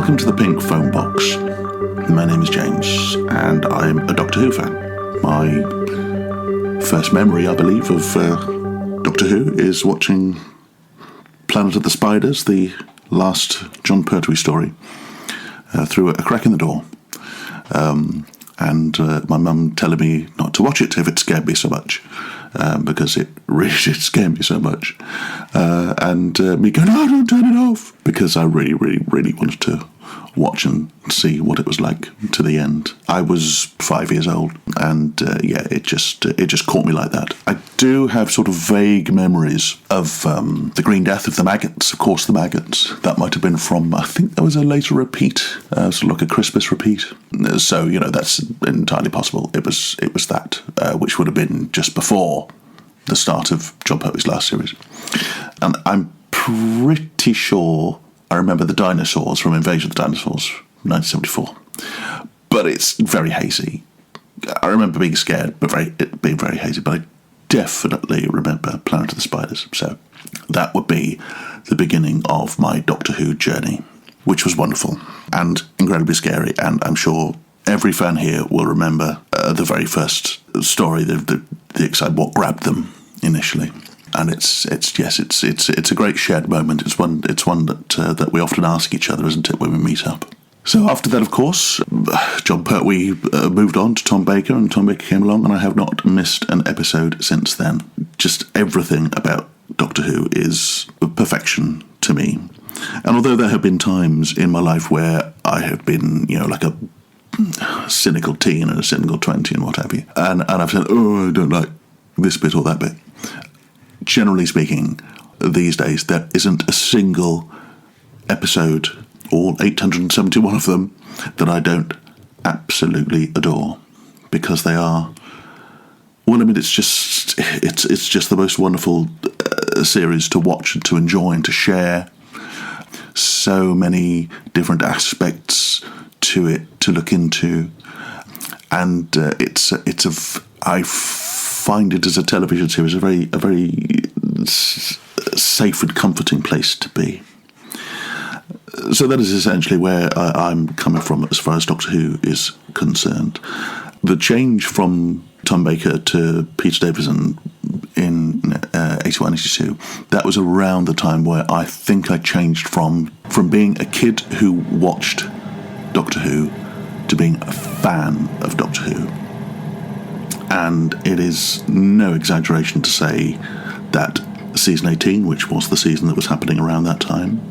Welcome to the Pink Phone Box. My name is James, and I'm a Doctor Who fan. My first memory, I believe, of Doctor Who is watching Planet of the Spiders, the last Jon Pertwee story, through a crack in the door. And my mum telling me not to watch it if it scared me so much, because it really did scare me so much. And me going, "No, don't turn it off," because I really, really, really wanted to watch and see what it was like to the end. I was 5 years old, and it just caught me like that. I do have sort of vague memories of the Green Death of the maggots. Of course, the maggots. That might have been from, I think there was a later repeat, sort of like a Christmas repeat. So that's entirely possible. It was that, which would have been just before the start of Jon Pertwee's last series. And I'm pretty sure I remember the dinosaurs from Invasion of the Dinosaurs, 1974. But it's very hazy. I remember being scared, but being very hazy. But I definitely remember Planet of the Spiders. So that would be the beginning of my Doctor Who journey, which was wonderful and incredibly scary. And I'm sure every fan here will remember the very first story, the excitement, what grabbed them initially. And it's a great shared moment. It's one that we often ask each other, isn't it, when we meet up? So after that, of course, Jon Pertwee moved on to Tom Baker, and Tom Baker came along, and I have not missed an episode since then. Just everything about Doctor Who is perfection to me. And although there have been times in my life where I have been, like a cynical teen and a cynical 20 and what have you, and I've said, "Oh, I don't like this bit or that bit," generally speaking, these days, there isn't a single episode, all 871 of them, that I don't absolutely adore, because they are, it's just the most wonderful series to watch and to enjoy and to share. So many different aspects to it to look into, and I find it as a television series a very safe and comforting place to be. So that is essentially where I'm coming from as far as Doctor Who is concerned. The change from Tom Baker to Peter Davison in 81, 82, that was around the time where I think I changed from being a kid who watched Doctor Who to being a fan of Doctor Who. And it is no exaggeration to say that season 18, which was the season that was happening around that time,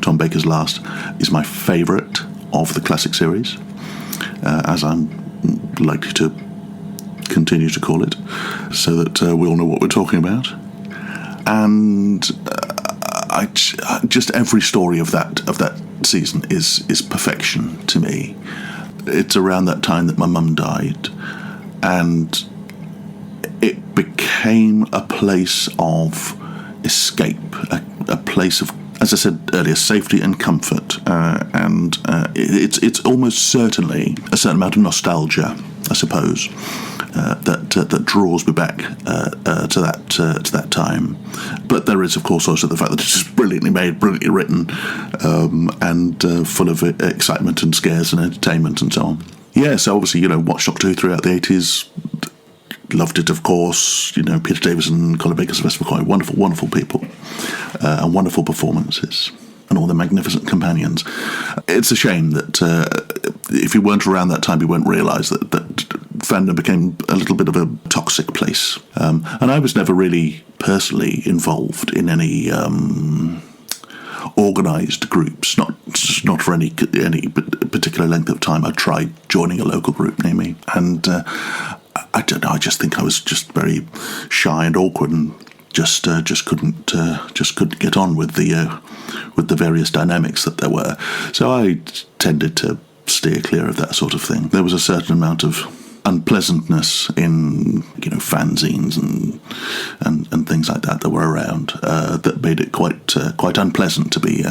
Tom Baker's last, is my favourite of the classic series, as I'm likely to continue to call it, so that we all know what we're talking about. And just every story of that season is perfection to me. It's around that time that my mum died, and it became a place of escape, a place of, as I said earlier, safety and comfort, and it's almost certainly a certain amount of nostalgia, I suppose, that draws me back to that time. But there is, of course, also the fact that it's just brilliantly made, brilliantly written, and full of excitement and scares and entertainment and so on. Yeah, so obviously, watched Doctor Who throughout the 80s, loved it, of course. Peter Davison, Colin Baker, Sylvester McCoy, wonderful, wonderful people, and wonderful performances, and all the magnificent companions. It's a shame that if you weren't around that time, you won't realise that fandom became a little bit of a toxic place. And I was never really personally involved in any organised groups, not for any particular length of time. I tried joining a local group near me, and I don't know. I just think I was just very shy and awkward, and just couldn't get on with the various dynamics that there were. So I tended to steer clear of that sort of thing. There was a certain amount of unpleasantness in fanzines and things like that were around that made it quite unpleasant to be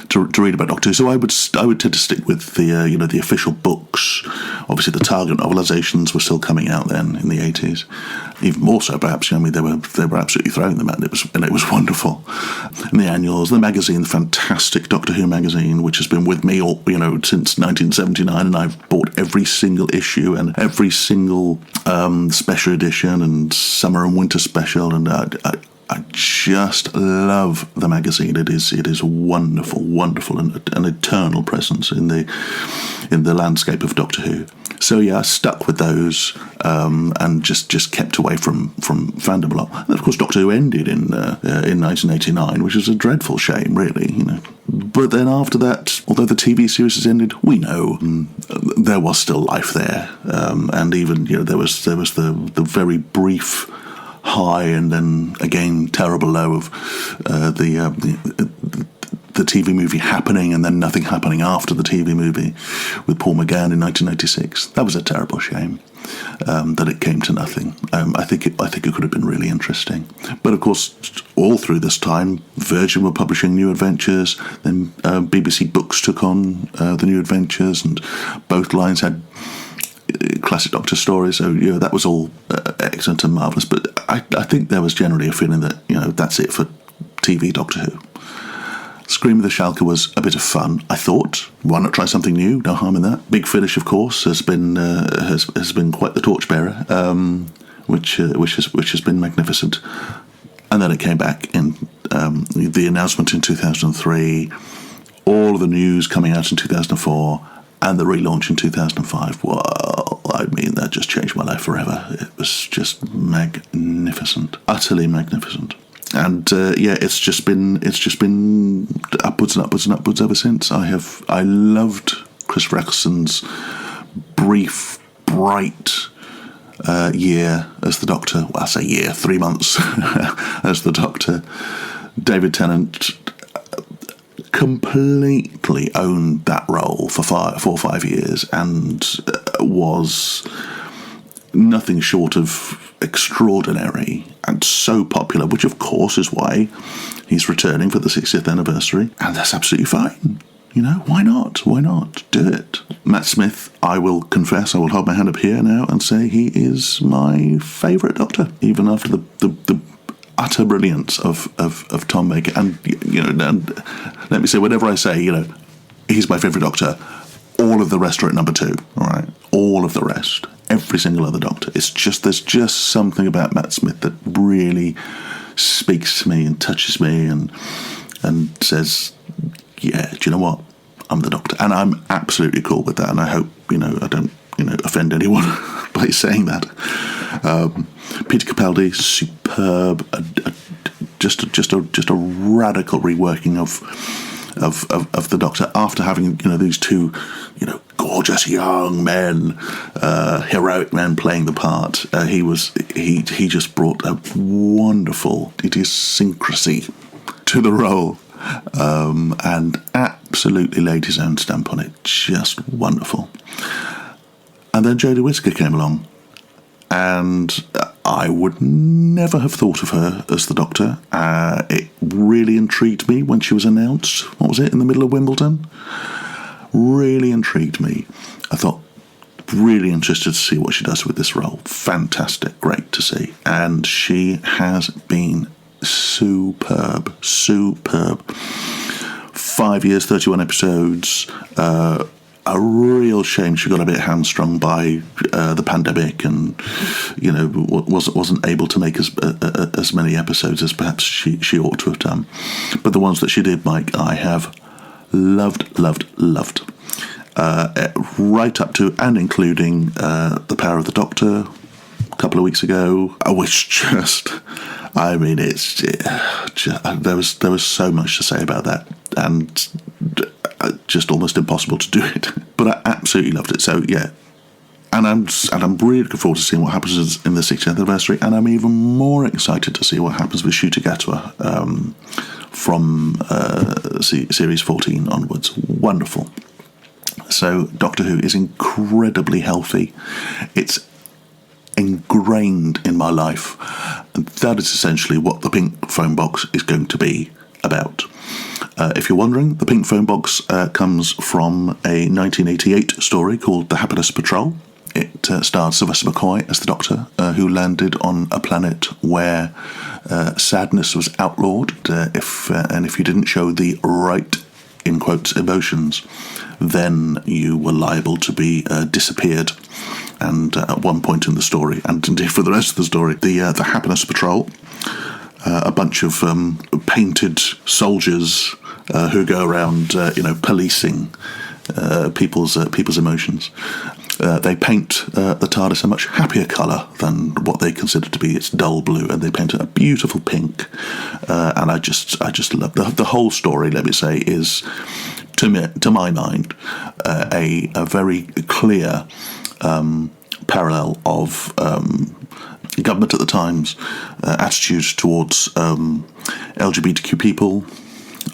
to read about Doctor Who. So I would tend to stick with the official books. Obviously, the Target novelisations were still coming out then in the 80s. Even more so, perhaps. I mean, they were absolutely throwing them out, and it was wonderful. And the annuals, the magazine, the fantastic Doctor Who magazine, which has been with me since 1979, and I've bought every single issue and every single special edition and summer and winter special, and I just love the magazine. It is wonderful, and an eternal presence in the landscape of Doctor Who. So yeah, I stuck with those and just kept away from fandom a lot. And of course, Doctor Who ended in 1989, which was a dreadful shame, really. But then after that, although the TV series has ended, we know there was still life there, and even there was the very brief high and then again terrible low of the TV movie happening and then nothing happening after the TV movie with Paul McGann in 1996. That was a terrible shame that it came to nothing. I think it could have been really interesting. But of course, all through this time, Virgin were publishing New Adventures, then BBC Books took on the New Adventures, and both lines had classic Doctor stories, so that was all excellent and marvellous. But I think there was generally a feeling that that's it for TV Doctor Who. Scream of the Shalka was a bit of fun, I thought. Why not try something new? No harm in that. Big Finish, of course, has been quite the torchbearer, which has been magnificent. And then it came back in the announcement in 2003, all of the news coming out in 2004. And the relaunch in 2005, well, I mean, that just changed my life forever. It was just magnificent, utterly magnificent. And it's just been upwards and upwards and upwards ever since. I loved Christopher Eccleston's brief, bright year as the Doctor. Well, I say year, 3 months as the Doctor. David Tennant completely owned that role for 4 or 5 years and was nothing short of extraordinary and so popular, which of course is why he's returning for the 60th anniversary, and that's absolutely fine. Why not? Why not? Do it. Matt Smith, I will confess, I will hold my hand up here now and say he is my favourite Doctor, even after the utter brilliance of Tom Baker. And and let me say, whenever I say he's my favourite Doctor, all of the rest are at number 2. All right, all of the rest, every single other Doctor. There's just something about Matt Smith that really speaks to me and touches me and says, yeah, do you know what? I'm the Doctor, and I'm absolutely cool with that. And I hope I don't offend anyone by saying that. Peter Capaldi, superb, just a radical reworking of the Doctor after having these two gorgeous young men, heroic men playing the part. He just brought a wonderful idiosyncrasy to the role, and absolutely laid his own stamp on it. Just wonderful. And then Jodie Whittaker came along, and I would never have thought of her as the Doctor. It really intrigued me when she was announced. What was it, in the middle of Wimbledon? Really intrigued me. I thought, really interested to see what she does with this role. Fantastic, great to see. And she has been superb. 5 years, 31 episodes. A real shame she got a bit hamstrung by the pandemic, and wasn't able to make as many episodes as perhaps she ought to have done. But the ones that she did, Mike, I have loved, right up to and including The Power of the Doctor a couple of weeks ago, which just, I mean, there was so much to say about that, and just almost impossible to do it. But I absolutely loved it. So yeah, and I'm really looking forward to seeing what happens in the 60th anniversary, and I'm even more excited to see what happens with Ncuti Gatwa from series 14 onwards. Wonderful. So Doctor Who is incredibly healthy. It's ingrained in my life, and that is essentially what the Pink Phone Box is going to be about. If you're wondering, the Pink Phone Box comes from a 1988 story called The Happiness Patrol. It starred Sylvester McCoy as the Doctor, who landed on a planet where sadness was outlawed. If you didn't show the right, in quotes, emotions, then you were liable to be disappeared. And at one point in the story, and indeed for the rest of the story, the Happiness Patrol, a bunch of painted soldiers who go around, policing people's emotions. They paint the TARDIS a much happier colour than what they consider to be its dull blue, and they paint it a beautiful pink. And I just love the whole story. Let me say is, to my mind, a very clear parallel of government at the time's attitude towards LGBTQ people,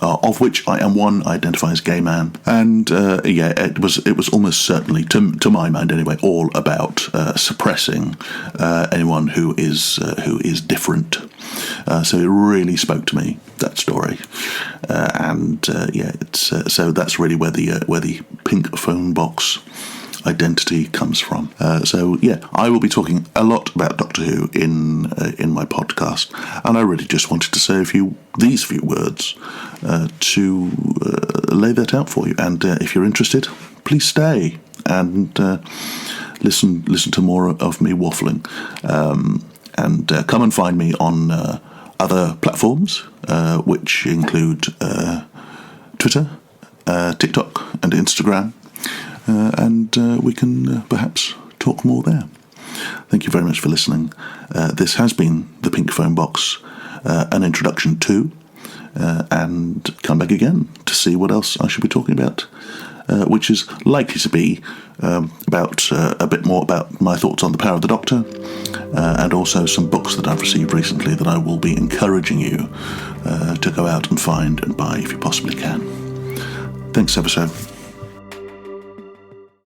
of which I am one. I identify as a gay man, and it was almost certainly, to my mind anyway, all about suppressing anyone who is different. So it really spoke to me, that story, so that's really where the Pink Phone Box identity comes from. I will be talking a lot about Doctor Who in my podcast, and I really just wanted to say these few words to lay that out for you. And if you're interested, please stay and listen to more of me waffling, and come and find me on other platforms, which include Twitter, TikTok, and Instagram. And we can perhaps talk more there. Thank you very much for listening. This has been the Pink Phone Box, an introduction to, and come back again to see what else I should be talking about, which is likely to be about a bit more about my thoughts on the power of the Doctor, and also some books that I've received recently that I will be encouraging you to go out and find and buy if you possibly can. Thanks ever so.